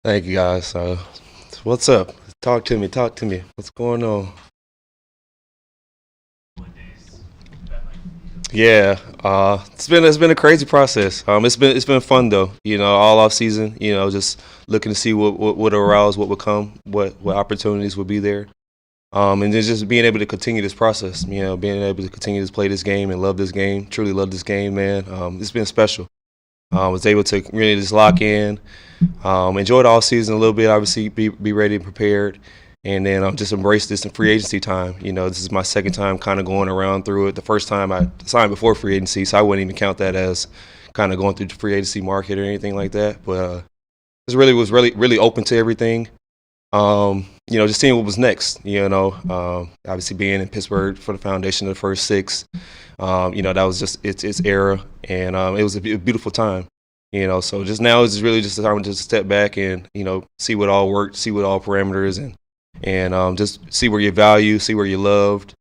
Thank you guys. What's up? Talk to me. Talk to me. What's going on? Yeah, it's been a crazy process. It's been fun though. All off season. Just looking to see what would arouse, what would come, what opportunities would be there. And then just being able to continue this process. Being able to continue to play this game and love this game. Truly love this game, man. It's been special. Was able to really just lock in, enjoy the off season a little bit. Obviously, be ready and prepared, and then just embrace this in free agency time. This is my second time kind of going around through it. The first time I signed before free agency, so I wouldn't even count that as kind of going through the free agency market or anything like that. But this really was really open to everything. Just seeing what was next. Obviously being in Pittsburgh for the foundation of the first six. That was just its era, and it was a beautiful time. So just now is really just the time to just step back and see what all worked, see what all parameters, and just see where you value, see where you loved,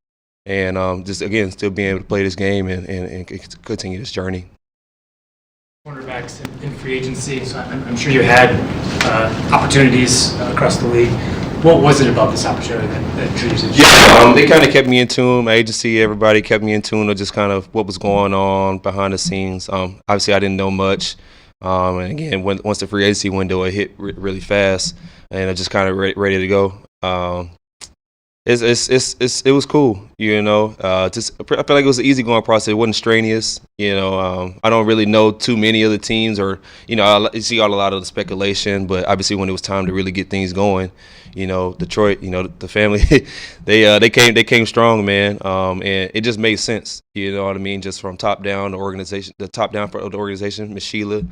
and just again still being able to play this game and continue this journey. Cornerbacks in free agency, so I'm sure you had opportunities across the league. What was it about this opportunity that drew you to? Yeah, they kind of kept me in tune. My agency, everybody kept me in tune of just kind of what was going on behind the scenes. Obviously, I didn't know much. And again, once the free agency window, it hit really fast, and I just kind of ready to go. It was cool, Just I feel like it was an easygoing process. It wasn't strenuous, I don't really know too many of the teams, or I see a lot of the speculation. But obviously, when it was time to really get things going, Detroit, the family, they came strong, man, and it just made sense. You know what I mean? Just from top down, the top down for the organization, Miss Sheila,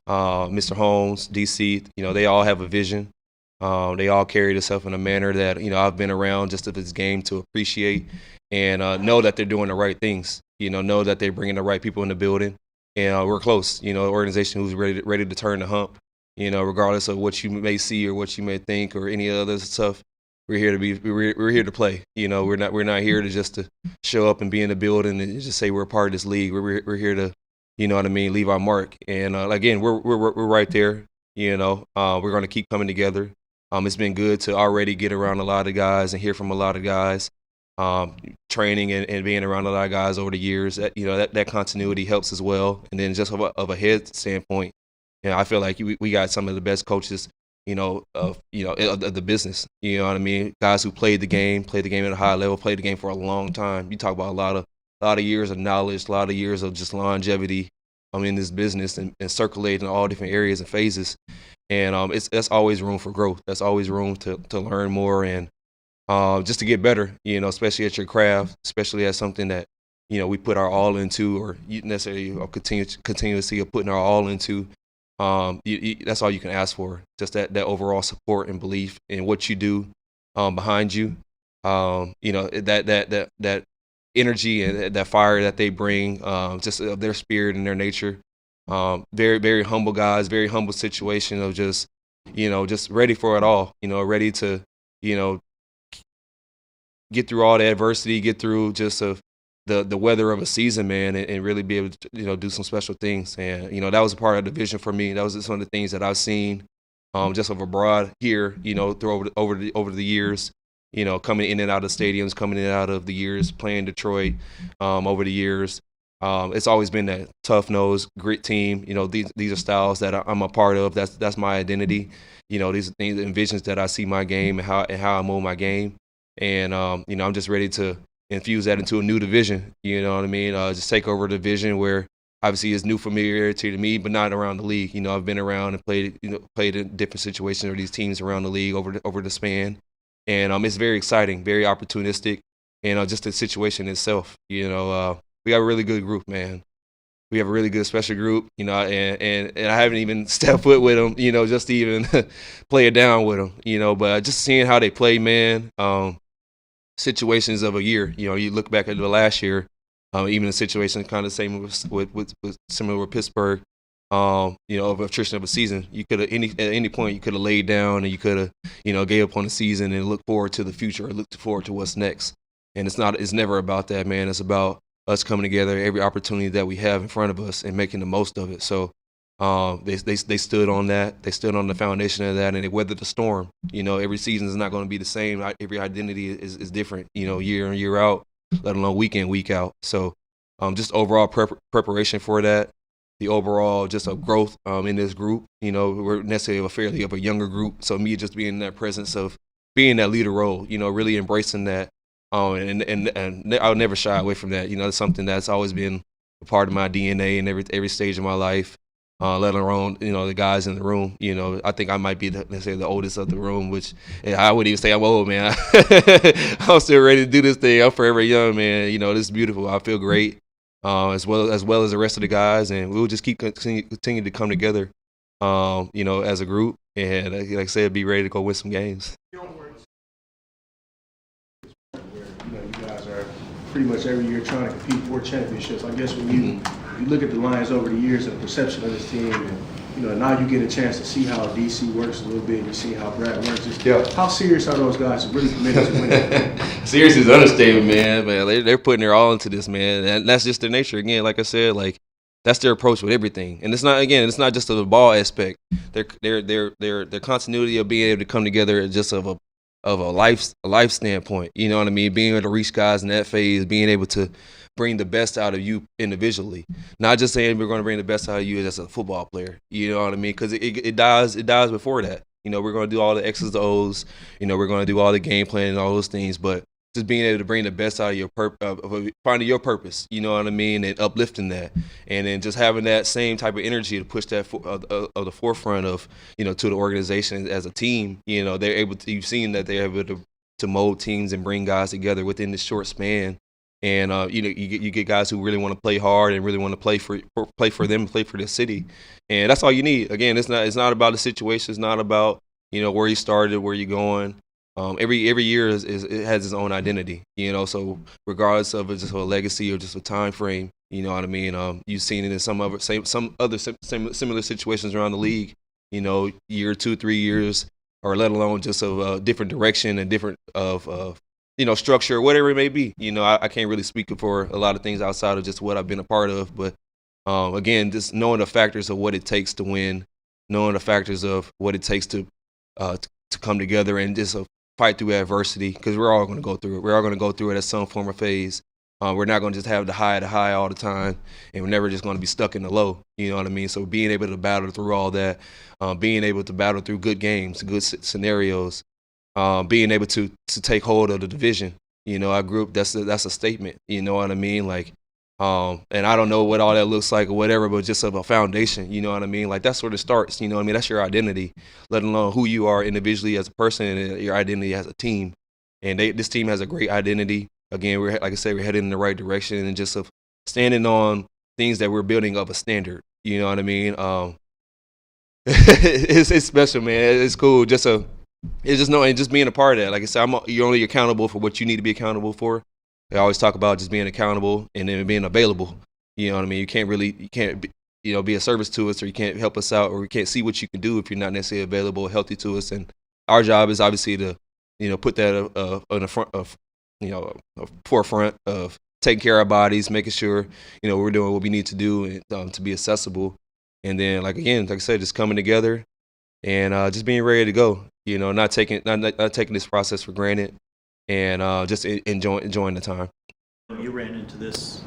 Mr. Holmes, DC, they all have a vision. They all carry themselves in a manner that I've been around just of this game to appreciate and know that they're doing the right things. Know that they're bringing the right people in the building, and we're close. An organization who's ready to turn the hump. Regardless of what you may see or what you may think or any other stuff, we're here to play. We're not here to just to show up and be in the building and just say we're a part of this league. We're here to, leave our mark. And again, we're right there. We're going to keep coming together. It's been good to already get around a lot of guys and hear from a lot of guys, training and being around a lot of guys over the years. That continuity helps as well. And then just of a head standpoint, I feel like we got some of the best coaches, of the business. You know what I mean? Guys who played the game at a high level, played the game for a long time. You talk about a lot of years of knowledge, a lot of years of just longevity. In this business and circulating all different areas and phases. And that's always room for growth. That's always room to learn more and just to get better, especially at your craft, especially as something that, we put our all into, or you necessarily continuously putting our all into. That's all you can ask for. Just that overall support and belief in what you do behind you. That energy and that fire that they bring, just their spirit and their nature. Very, very humble guys, very humble situation of just ready for it all, ready to, get through all the adversity, get through just the weather of a season, man, and really be able to, do some special things. And, that was a part of the vision for me. That was just one of the things that I've seen just of abroad here, through over the years. Coming in and out of stadiums, coming in and out of the years, playing Detroit over the years. It's always been that tough-nosed, grit team. These are styles that I'm a part of. That's my identity. These are things and visions that I see my game and how I mold my game. And, I'm just ready to infuse that into a new division. You know what I mean? Just take over the division where obviously it's new familiarity to me, but not around the league. I've been around and played in different situations or these teams around the league over the span. And it's very exciting, very opportunistic, and just the situation itself. We got a really good group, man. We have a really good special group, and I haven't even stepped foot with them, just to even play it down with them, But just seeing how they play, man, situations of a year, you look back at the last year, even the situation kind of the same with similar with Pittsburgh. Of attrition of a season, you could have at any point you could have laid down and you could have, gave up on the season and look forward to the future or look forward to what's next. And it's never about that, man. It's about us coming together every opportunity that we have in front of us and making the most of it. So, They stood on that. They stood on the foundation of that, and they weathered the storm. Every season is not going to be the same. Every identity is different. Year in, year out, let alone week in, week out. So, just overall preparation for that. The overall just a growth in this group. We're necessarily fairly of a younger group. So me just being in that presence of being that leader role. Really embracing that. And I'll never shy away from that. It's something that's always been a part of my DNA in every stage of my life. Let alone, the guys in the room. I think I might be, let's say, the oldest of the room, which I wouldn't even say I'm old, man. I'm still ready to do this thing. I'm forever young, man. This is beautiful. I feel great, as well as the rest of the guys, and we'll just continue to come together, as a group, and like I said, be ready to go win some games. You guys are pretty much every year trying to compete for championships. I guess when you look at the Lions over the years and the perception of this team, and now you get a chance to see how DC works a little bit, and you see how Brad works. How serious are those guys really committed to winning? Serious is an understatement, man. They're putting their all into this, man, and that's just their nature. Again, like I said, that's their approach with everything, and it's not just the ball aspect. Their continuity of being able to come together is just of a life standpoint. You know what I mean? Being able to reach guys in that phase, being able to bring the best out of you individually. Not just saying we're going to bring the best out of you as a football player. You know what I mean? Because it dies before that. We're going to do all the X's, the O's. We're going to do all the game plan and all those things. But just being able to bring the best out of your finding your purpose. You know what I mean? And uplifting that, and then just having that same type of energy to push that of the forefront of to the organization as a team. They're able to. You've seen that they're able to mold teams and bring guys together within this short span. And you get guys who really want to play hard and really want to play for them, play for the city, and that's all you need. Again, it's not about the situation. It's not about where you started, where you're going. Every year it has its own identity. So regardless of just a legacy or just a time frame, you know what I mean. You've seen it in some other similar situations around the league. Year 2, 3 years, or let alone just of a different direction and different of structure, whatever it may be. I can't really speak for a lot of things outside of just what I've been a part of. But again, just knowing the factors of what it takes to win, knowing the factors of what it takes to come together and just fight through adversity, because we're all going to go through it. We're all going to go through it at some form or phase. We're not going to just have the high all the time, and we're never just going to be stuck in the low. You know what I mean? So being able to battle through all that, being able to battle through good games, good scenarios, being able to take hold of the division. Our group, that's a statement. You know what I mean? And I don't know what all that looks like or whatever, but just of a foundation. You know what I mean? That's where it starts. You know what I mean? That's your identity, let alone who you are individually as a person and your identity as a team. And this team has a great identity. Again, like I said, we're heading in the right direction, and just of standing on things that we're building up a standard. You know what I mean? It's special, man. It's cool. It's just knowing, just being a part of that. Like I said, you're only accountable for what you need to be accountable for. I always talk about just being accountable and then being available. You know what I mean? You can't be a service to us, or you can't help us out, or we can't see what you can do if you're not necessarily available or healthy to us. And our job is obviously to, put that on the front of, a forefront of taking care of our bodies, making sure, we're doing what we need to do and to be accessible. And then, like I said, just coming together and just being ready to go. Not taking this process for granted, and just enjoying the time. You ran into this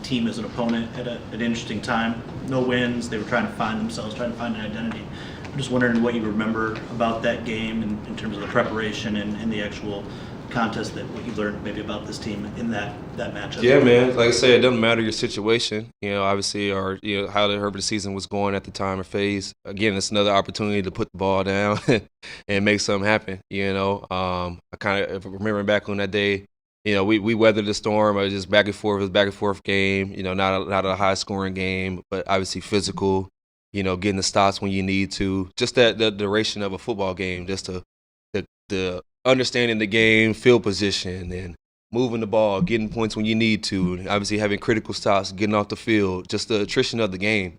team as an opponent at an interesting time. No wins. They were trying to find themselves, trying to find an identity. I'm just wondering what you remember about that game in terms of the preparation and the actual contest, what you learned maybe about this team in that matchup. Yeah, man. Like I said, it doesn't matter your situation. Obviously, or how the season was going at the time or phase. Again, it's another opportunity to put the ball down and make something happen. I kind of remember back on that day. We weathered the storm. It was just back and forth. It was a back and forth game. Not a high scoring game, but obviously physical. Getting the stops when you need to. Just the duration of a football game. Just the understanding the game, field position, and moving the ball, getting points when you need to, and obviously having critical stops, getting off the field, just the attrition of the game.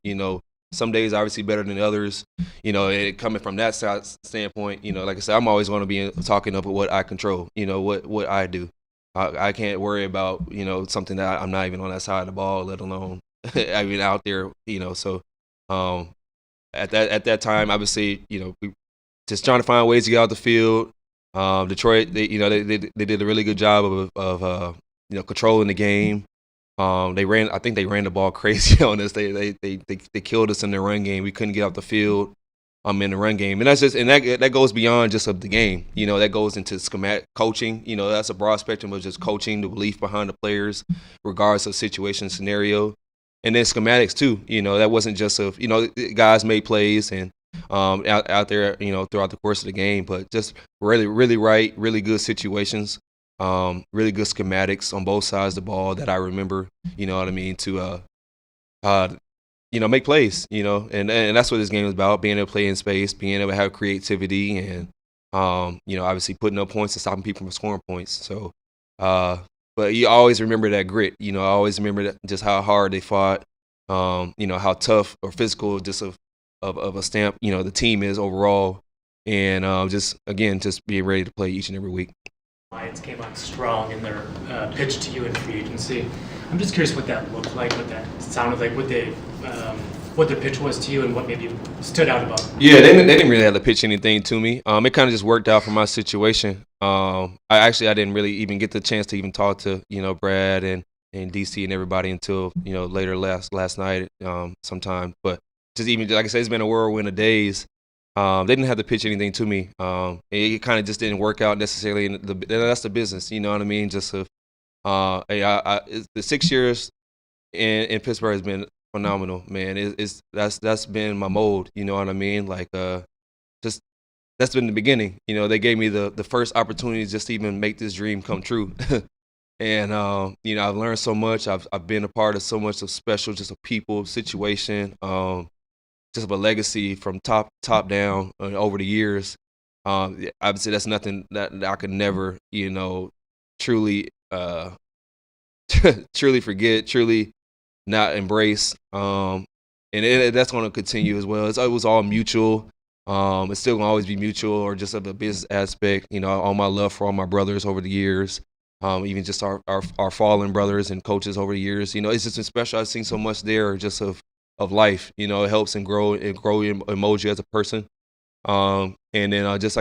Some days obviously better than others. And coming from that standpoint, like I said, I'm always going to be talking up what I control, what I do. I can't worry about, something that I'm not even on that side of the ball, let alone, out there, so at that time, obviously, we just trying to find ways to get out the field. Detroit, they did a really good job of controlling the game. I think they ran the ball crazy on us. They killed us in the run game. We couldn't get off the field in the run game, and that goes beyond just of the game. That goes into schematic coaching. That's a broad spectrum of just coaching, the belief behind the players, regardless of situation, scenario, and then schematics too. That wasn't just of guys made plays and out there throughout the course of the game, but just really really good situations. Really good schematics on both sides of the ball that I remember, to make plays, and that's what this game is about, being able to play in space, being able to have creativity, and obviously putting up points and stopping people from scoring points. So, but you always remember that grit. I always remember just how hard they fought, how tough or physical just of a stamp, the team is overall, and just being ready to play each and every week. Lions came on strong in their pitch to you in free agency. I'm just curious what that looked like, what that sounded like, what their pitch was to you, and what maybe stood out about them. Yeah, they didn't really have to pitch anything to me. It kind of just worked out for my situation. I didn't really even get the chance to even talk to Brad and DC and everybody until later last night sometime. But just even like I said, it's been a whirlwind of days. They didn't have to pitch anything to me. It kind of just didn't work out necessarily. That's the business, you know what I mean? Just the 6 years in Pittsburgh has been phenomenal, man. That's been my mold, you know what I mean? Like just that's been the beginning. They gave me the first opportunity just to even make this dream come true. And I've learned so much. I've been a part of so much of special, just a people situation. Just of a legacy from top down over the years. Obviously, that's nothing that I could never, truly truly forget, truly not embrace. And that's going to continue as well. It was all mutual. It's still going to always be mutual, or just of a business aspect. All my love for all my brothers over the years. Even just our fallen brothers and coaches over the years. It's just been special. I've seen so much there, just of life. It helps and grow your emoji as a person. And then just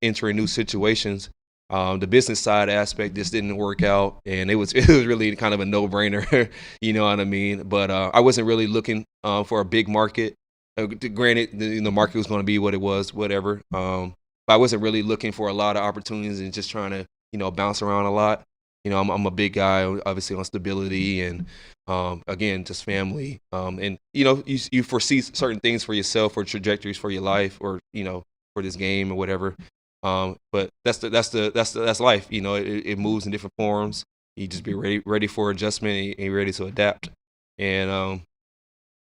entering new situations. The business side aspect just didn't work out, and it was really kind of a no-brainer. You know what I mean? But I wasn't really looking for a big market. Granted, the market was going to be what it was, whatever. But I wasn't really looking for a lot of opportunities and just trying to bounce around a lot. I'm a big guy, obviously, on stability and just family. And you foresee certain things for yourself, or trajectories for your life, or for this game or whatever. But that's life. It moves in different forms. You just be ready for adjustment and ready to adapt. And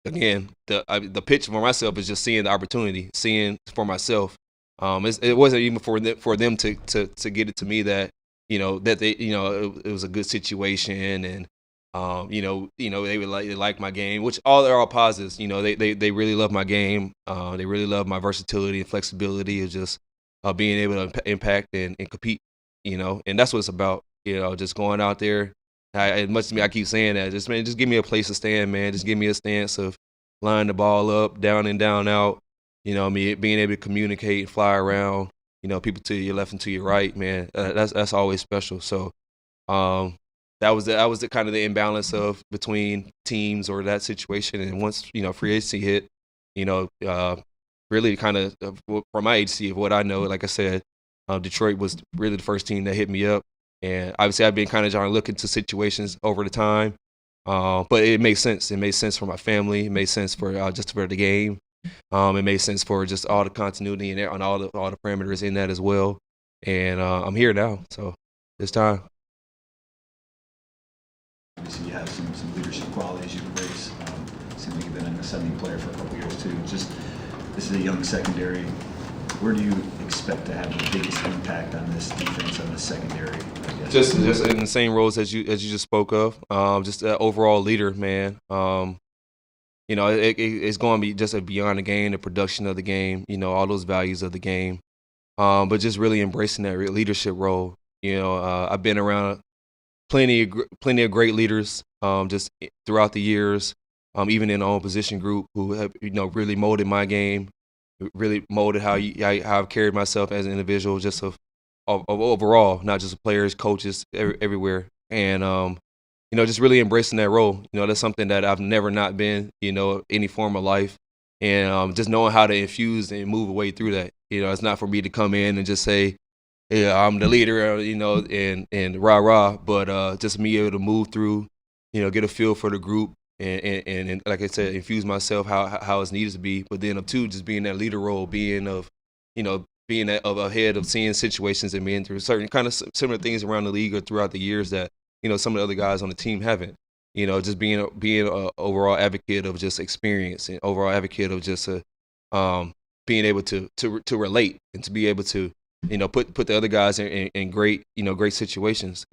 the pitch for myself is just seeing the opportunity, seeing for myself. It wasn't even for them to get it to me that that they it was a good situation, and they like my game, which they're all positives. They really love my game. They really love my versatility and flexibility of just being able to impact and compete. And that's what it's about. Just going out there. As much as I keep saying that, just give me a place to stand, man. Just give me a stance of lining the ball up, down and down out. Me being able to communicate and fly around. People to your left and to your right, man. That's always special. So, that was the kind of the imbalance of between teams or that situation. And once free agency hit, really kind of from my agency of what I know, like I said, Detroit was really the first team that hit me up. And obviously, I've been kind of trying to look into situations over the time, but it made sense. It made sense for my family. It made sense for just for the game. It made sense for just all the continuity and on all the parameters in that as well. And I'm here now, so it's time. Obviously, you have some leadership qualities you embrace. Seems like you've been an ascending player for a couple years too. Just this is a young secondary. Where do you expect to have the biggest impact on this defense on the secondary? I guess? Just in the same roles as you just spoke of. Just an overall leader, man. It's going to be just beyond the game, the production of the game, all those values of the game. But just really embracing that leadership role. I've been around plenty of great leaders just throughout the years. even in our own position group, who have really molded my game, really molded how I've carried myself as an individual, just of overall, not just players, coaches, everywhere, and just really embracing that role. That's something that I've never not been, any form of life, and just knowing how to infuse and move away through that. It's not for me to come in and just say, yeah, I'm the leader, and rah rah, but just me able to move through, get a feel for the group, and like I said, infuse myself how it's needed to be. But then too, just being that leader role, being ahead of seeing situations and being through certain kind of similar things around the league or throughout the years that some of the other guys on the team haven't. Just being a overall advocate of just experience and overall advocate of just being able to relate and to be able to put the other guys in great great situations.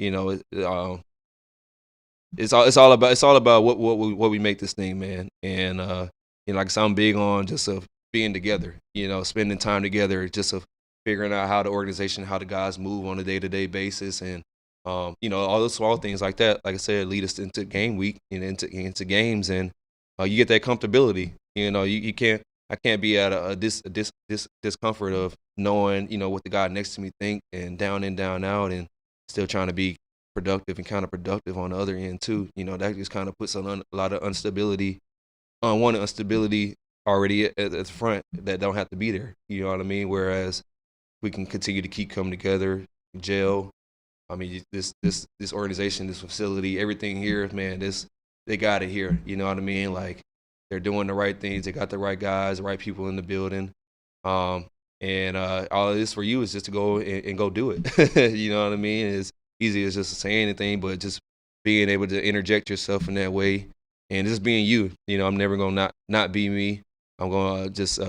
It's all about what we make this thing, man. And like I said, I'm big on just being together, spending time together, just of figuring out how the organization, how the guys move on a day-to-day basis, and all those small things like that. Like I said, lead us into game week and into games, and you get that comfortability. You can't. I can't be at a discomfort of knowing what the guy next to me think, and down in, down out, and still trying to be productive and counterproductive on the other end too. That just kind of puts a lot of instability, unwanted instability already at the front that don't have to be there. You know what I mean? Whereas we can continue to keep coming together, gel. I mean, this organization, this facility, everything here, man, they got it here. You know what I mean? Like, they're doing the right things. They got the right guys, the right people in the building. And all of this for you is just to go and go do it. You know what I mean? It's easy as just to say anything, but just being able to interject yourself in that way and just being you. I'm never going to not be me. I'm going to just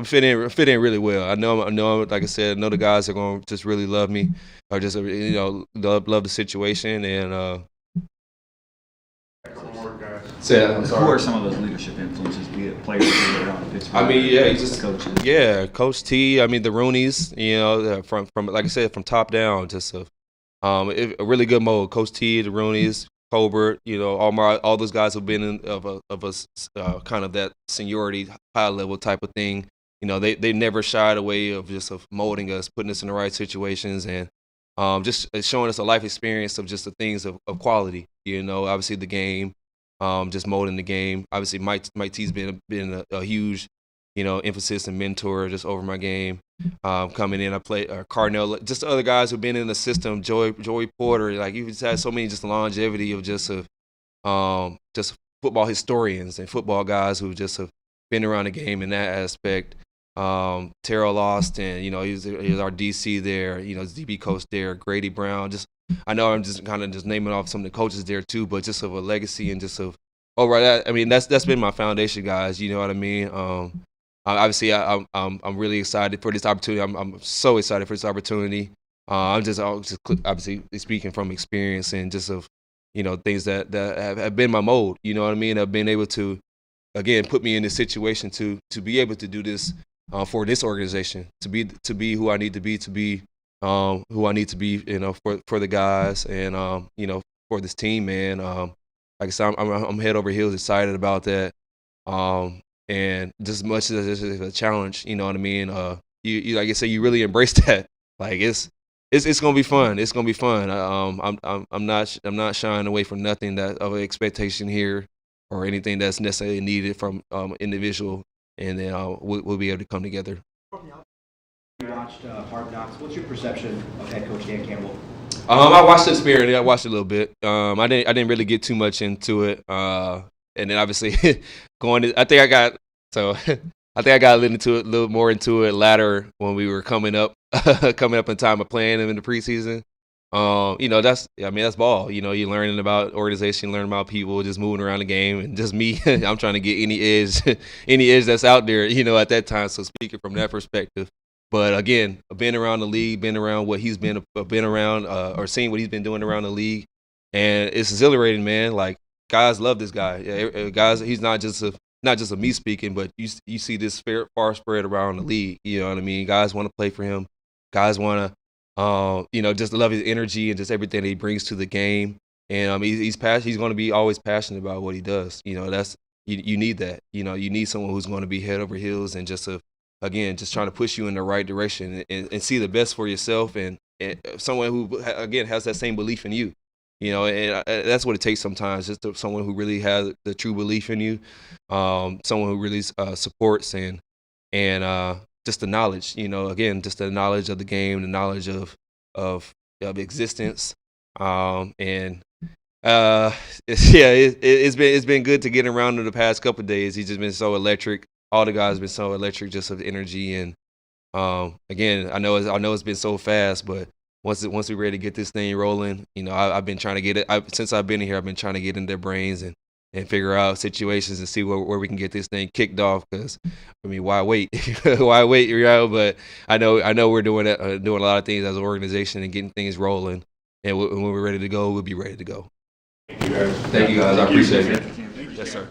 fit in really well. I know, like I said, I know the guys are going to just really love me, or just love the situation. And who are some of those leadership influences, be it players or around Pittsburgh? I mean, yeah, just coaches. Yeah, Coach T. I mean, the Roonies. From like I said, from top down, just a really good mold. Coach T, the Roonies, Colbert. All those guys have been in of us kind of that seniority, high level type of thing. They never shied away of molding us, putting us in the right situations, and just showing us a life experience of just the things of quality. Obviously the game. Just molding the game. Obviously, Mike T's been a huge, emphasis and mentor just over my game. Coming in, I played Carnell, just the other guys who've been in the system. Joey Porter, like you just had so many just longevity of just football historians and football guys who just have been around the game in that aspect. Terrell Austin, he's our DC there. His DB coach there. Grady Brown, I know I'm just kind of just naming off some of the coaches there too, but just of a legacy and just of overall. I mean, that's been my foundation, guys. You know what I mean? Obviously, I'm really excited for this opportunity. I'm so excited for this opportunity. I'm just obviously speaking from experience and just of things that have been my mold. You know what I mean? I've been able to again put me in this situation to be able to do this for this organization, to be who I need to be who I need to be, for the guys and, for this team, man. Like I said, I'm head over heels excited about that. And just as much as it's a challenge, you know what I mean? You like I said, you really embrace that. Like it's gonna be fun. It's gonna be fun. I'm not shying away from nothing of an expectation here or anything that's necessarily needed from individual, and then we'll be able to come together. You watched Hard Knocks. What's your perception of head coach Dan Campbell? I watched the experience. I watched it a little bit. I didn't really get too much into it. And then obviously I think I got a little more into it later when we were coming up in time of playing him in the preseason. That's ball. You're learning about organization, learning about people, just moving around the game, and just me. I'm trying to get any edge that's out there. At that time. So speaking from that perspective. But again, being around the league, being around what he's been around, or seeing what he's been doing around the league, and it's exhilarating, man. Like, guys love this guy. Yeah, guys, he's not just a me speaking, but you see this far spread around the league. You know what I mean? Guys want to play for him. Guys want to, just love his energy and just everything that he brings to the game. and he's passionate. He's going to be always passionate about what he does. That's you need that. You need someone who's going to be head over heels and just trying to push you in the right direction and see the best for yourself, and someone who again has that same belief in you. And that's what it takes sometimes, just someone who really has the true belief in you, someone who really supports and just the knowledge, again, just the knowledge of the game, the knowledge of existence, it's been good to get around in the past couple of days. He's just been so electric. All the guys have been so electric, just of energy, and again, I know it's been so fast, but once we're ready to get this thing rolling, I've been trying to get it. Since I've been here, I've been trying to get in their brains and figure out situations and see where we can get this thing kicked off. Because why wait? Why wait? But I know we're doing a lot of things as an organization and getting things rolling. And when we're ready to go, we'll be ready to go. Thank you guys. Thank you guys. I appreciate it. Yes, sir.